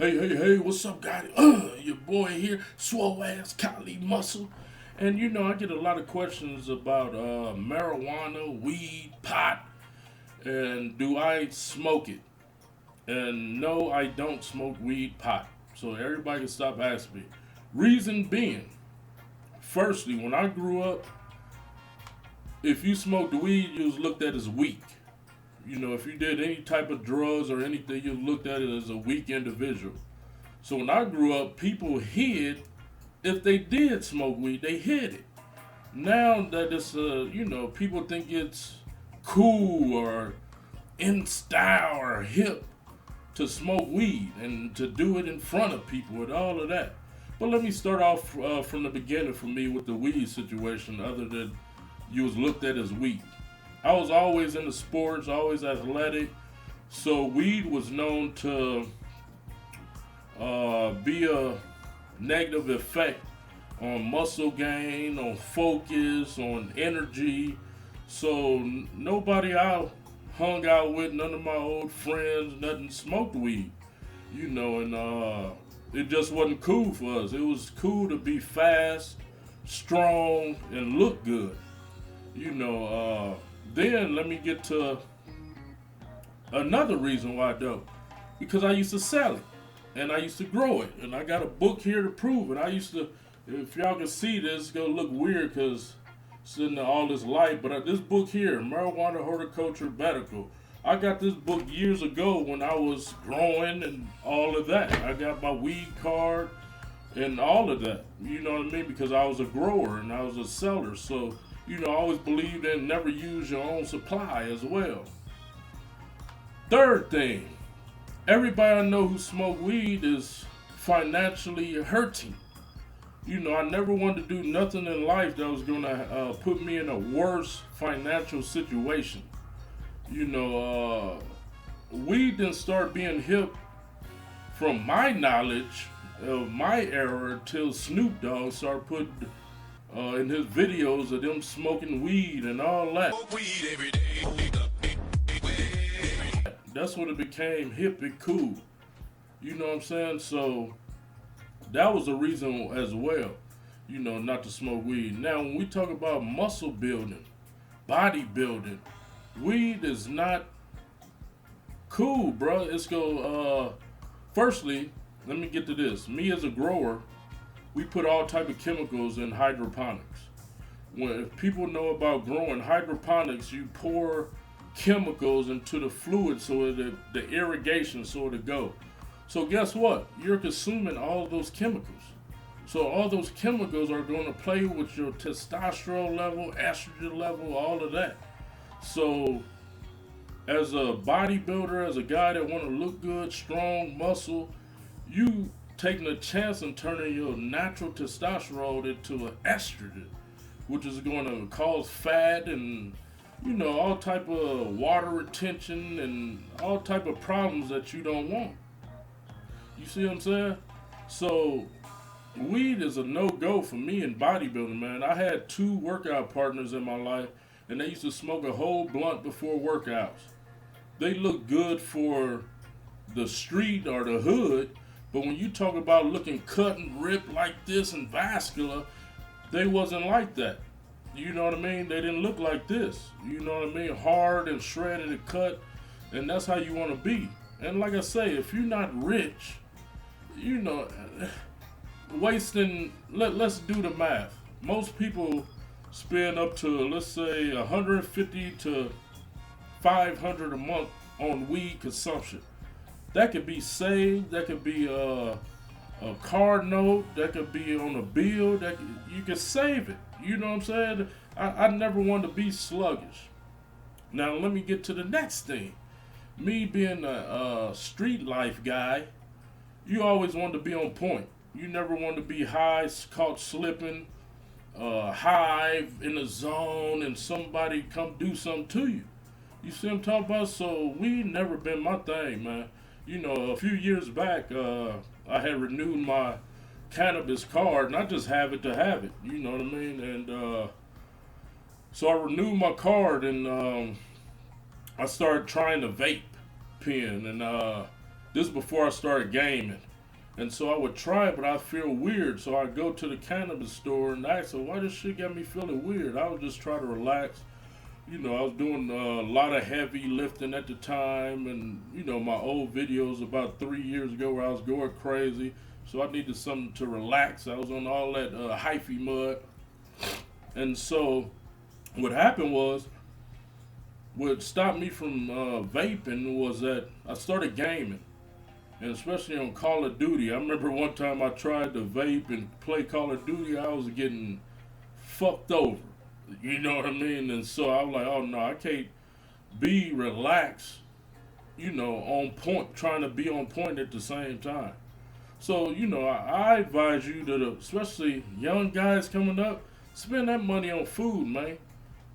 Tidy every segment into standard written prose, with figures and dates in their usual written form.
Hey, what's up, guy? Your boy here, swole ass, Kylie Muscle. And I get a lot of questions about marijuana, weed, pot, and do I smoke it? And no, I don't smoke weed, pot. So everybody can stop asking me. Reason being, firstly, when I grew up, if you smoked weed, you was looked at as weak. If you did any type of drugs or anything, you looked at it as a weak individual. So when I grew up, people hid if they did smoke weed, they hid it. Now that it's people think it's cool or in style or hip to smoke weed and to do it in front of people and all of that. But let me start off from the beginning for me with the weed situation. Other than you was looked at as weak, I was always into sports, always athletic. So weed was known to be a negative effect on muscle gain, on focus, on energy. So nobody I hung out with, none of my old friends, nothing smoked weed, and it just wasn't cool for us. It was cool to be fast, strong, and look good. Then let me get to another reason why I don't. Because I used to sell it and I used to grow it. And I got a book here to prove it. I used to, if y'all can see this, it's going to look weird because it's in all this light. But this book here, Marijuana Horticulture Medical, I got this book years ago when I was growing and all of that. I got my weed card and all of that. You know what I mean? Because I was a grower and I was a seller. So, I always believed in never use your own supply as well. Third thing, everybody I know who smoke weed is financially hurting. I never wanted to do nothing in life that was going to put me in a worse financial situation. Weed didn't start being hip from my knowledge of my era until Snoop Dogg started putting in his videos of them smoking weed and all that. That's when it became hip and cool. You know what I'm saying? So that was a reason as well, not to smoke weed. Now, when we talk about muscle building, bodybuilding, weed is not cool, bro. It's go. Firstly, let me get to this. Me as a grower, we put all type of chemicals in hydroponics. When if people know about growing hydroponics, you pour chemicals into the fluid so that the irrigation so to go. So guess what? You're consuming all those chemicals. So all those chemicals are going to play with your testosterone level, estrogen level, all of that. So as a bodybuilder, as a guy that want to look good, strong, muscle, you taking a chance and turning your natural testosterone into an estrogen, which is going to cause fat and all type of water retention and all type of problems that you don't want. You see what I'm saying? So weed is a no-go for me in bodybuilding, man. I had 2 workout partners in my life, and they used to smoke a whole blunt before workouts. They look good for the street or the hood, but when you talk about looking cut and ripped like this and vascular, they wasn't like that. You know what I mean? They didn't look like this. You know what I mean? Hard and shredded and cut, and that's how you want to be. And like I say, if you're not rich, wasting, let's do the math. Most people spend up to, let's say, 150 to 500 a month on weed consumption. That could be saved, that could be a card note, that could be on a bill, you can save it. You know what I'm saying? I never wanted to be sluggish. Now let me get to the next thing. Me being a street life guy, you always wanted to be on point. You never wanted to be high, caught slipping, high in the zone, and somebody come do something to you. You see what I'm talking about? So weed never been my thing, man. A few years back, I had renewed my cannabis card, and I just have it to have it. You know what I mean? And so I renewed my card, and I started trying to vape pen, and this is before I started gaming. And so I would try it, but I feel weird. So I go to the cannabis store and ask them, why this shit got me feeling weird? I was just trying to relax. I was doing a lot of heavy lifting at the time, and my old videos about 3 years ago where I was going crazy. So I needed something to relax. I was on all that hyphy mud, and so what happened was, what stopped me from vaping was that I started gaming, and especially on Call of Duty. I remember one time I tried to vape and play Call of Duty. I was getting fucked over. You know what I mean? And so I was like, oh no, I can't be relaxed, on point, trying to be on point at the same time. So, I advise you to, especially young guys coming up, spend that money on food, man.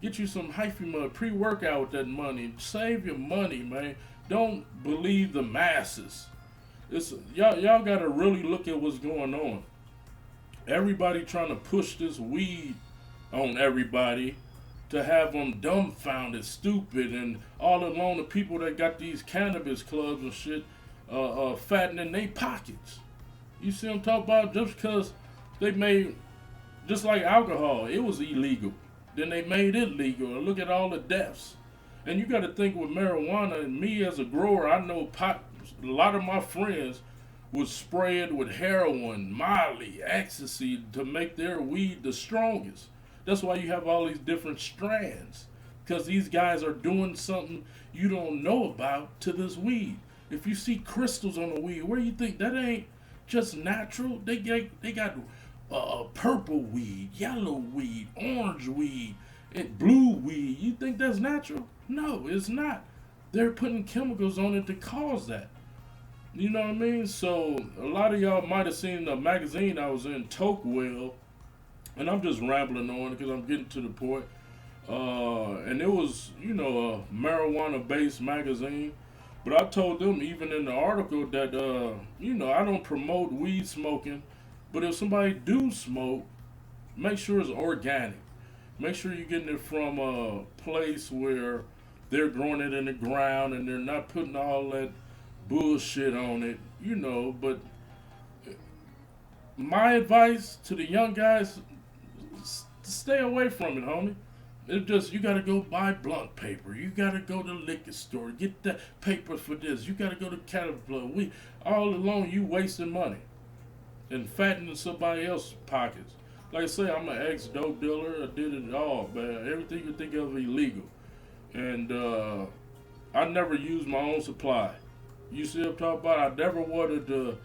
Get you some hyphy mud, pre-workout with that money. Save your money, man. Don't believe the masses. Y'all gotta really look at what's going on. Everybody trying to push this weed on everybody to have them dumbfounded, stupid, and all along the people that got these cannabis clubs and shit fattening their pockets. You see what I'm talking about? Just because they made, just like alcohol, it was illegal. Then they made it legal. And look at all the deaths. And you got to think with marijuana, and me as a grower, I know pot, a lot of my friends would spray it with heroin, Molly, ecstasy to make their weed the strongest. That's why you have all these different strands, because these guys are doing something you don't know about to this weed. If you see crystals on the weed, where you think that ain't just natural? They got purple weed, yellow weed, orange weed, and blue weed. You think that's natural? No, it's not. They're putting chemicals on it to cause that. You know what I mean? So a lot of y'all might have seen the magazine I was in, Tokewell. And I'm just rambling on because I'm getting to the point. And it was, a marijuana-based magazine. But I told them, even in the article, that, I don't promote weed smoking. But if somebody do smoke, make sure it's organic. Make sure you're getting it from a place where they're growing it in the ground and they're not putting all that bullshit on it, But my advice to the young guys, stay away from it, homie. It's just, you gotta go buy blunt paper. You gotta go to the liquor store. Get that paper for this. You gotta go to Caterpillar. All along, you wasting money and fattening somebody else's pockets. Like I say, I'm an ex-dope dealer. I did it all, man. Everything you think of illegal. And I never used my own supply. You see what I'm talking about? I never wanted to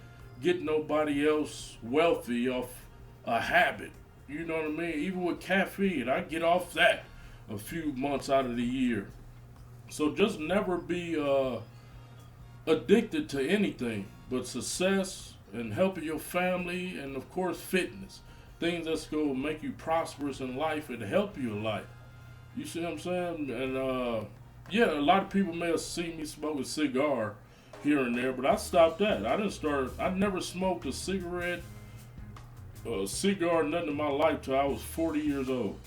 get nobody else wealthy off a habit. You know what I mean? Even with caffeine, I get off that a few months out of the year. So just never be addicted to anything but success and helping your family, and of course fitness. Things that's going to make you prosperous in life and help you in life. You see what I'm saying? And a lot of people may have seen me smoke a cigar here and there, but I stopped that. I never smoked a cigarette, a cigar, nothing in my life till I was 40 years old.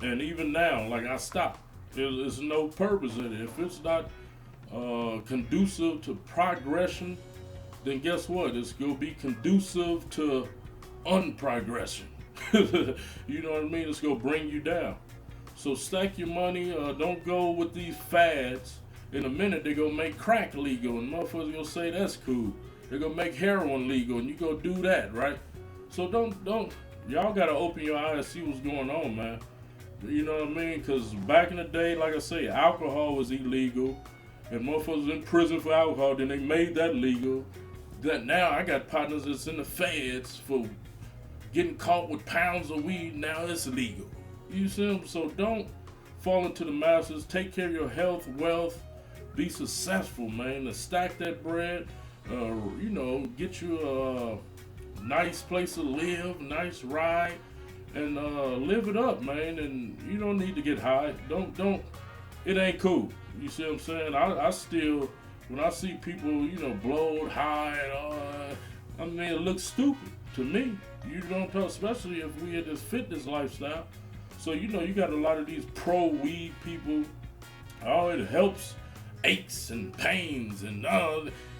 And even now, I stopped. There's no purpose in it. If it's not conducive to progression, then guess what? It's going to be conducive to unprogression. You know what I mean? It's going to bring you down. So stack your money. Don't go with these fads. In a minute, they're going to make crack legal, and motherfuckers going to say that's cool. They're going to make heroin legal, and you go do that, right? So don't, y'all got to open your eyes and see what's going on, man. You know what I mean? Because back in the day, like I say, alcohol was illegal, and motherfuckers was in prison for alcohol, then they made that legal. That now I got partners that's in the feds for getting caught with pounds of weed, now it's illegal. You see them? So don't fall into the masses. Take care of your health, wealth, be successful, man, and stack that bread. Get you a nice place to live, nice ride, and live it up, man. And you don't need to get high. Don't. It ain't cool. You see what I'm saying? I still, when I see people, blowed high and it looks stupid to me. You don't talk, especially if we had this fitness lifestyle. So you got a lot of these pro weed people. Oh, it helps aches and pains and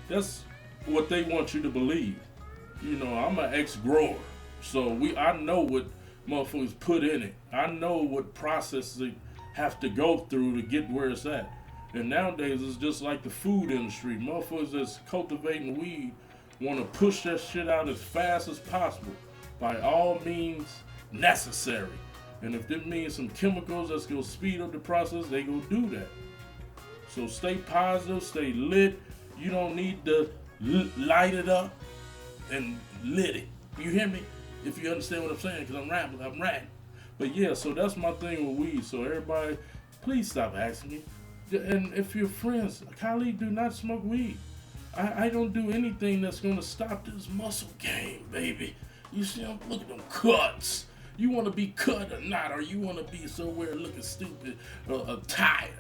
that's what they want you to believe. You know, I'm an ex-grower, so I know what motherfuckers put in it. I know what process they have to go through to get where it's at. And nowadays, it's just like the food industry. Motherfuckers that's cultivating weed want to push that shit out as fast as possible by all means necessary. And if that means some chemicals that's going to speed up the process, they going to do that. So stay positive, stay lit. You don't need to light it up and lit it. You hear me? If you understand what I'm saying, because I'm rapping. But yeah, so that's my thing with weed. So everybody, please stop asking me. And if you're friends, Khalid, do not smoke weed. I don't do anything that's going to stop this muscle game, baby. You see, look at them cuts. You want to be cut or not, or you want to be somewhere looking stupid or tired.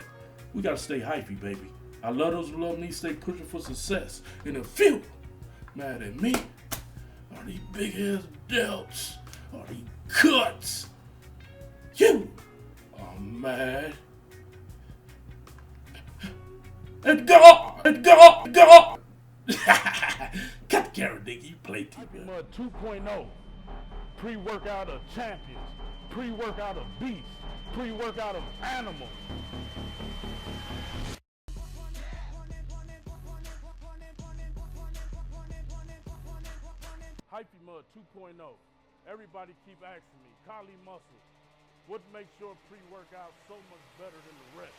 We got to stay hypey, baby. I love those who love me, stay pushing for success. And if you mad at me, or these big ass delts, or these cuts, you are mad at God, at God, at God. Cut the camera, nigga. You play too much. 2.0, pre-workout of champions, pre-workout of beasts, pre-workout of animals. Hyphy Mud 2.0. Everybody keep asking me, Kali Muscle, what makes your pre-workout so much better than the rest?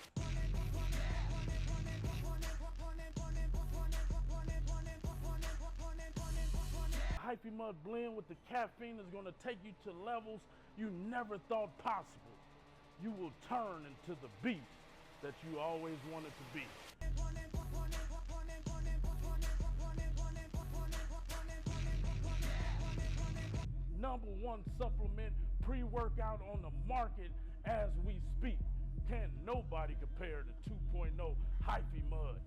Hyphy Mud blend with the caffeine is going to take you to levels you never thought possible. You will turn into the beast that you always wanted to be. #1 supplement pre-workout on the market as we speak. Can't nobody compare to 2.0 Hyphy Mud.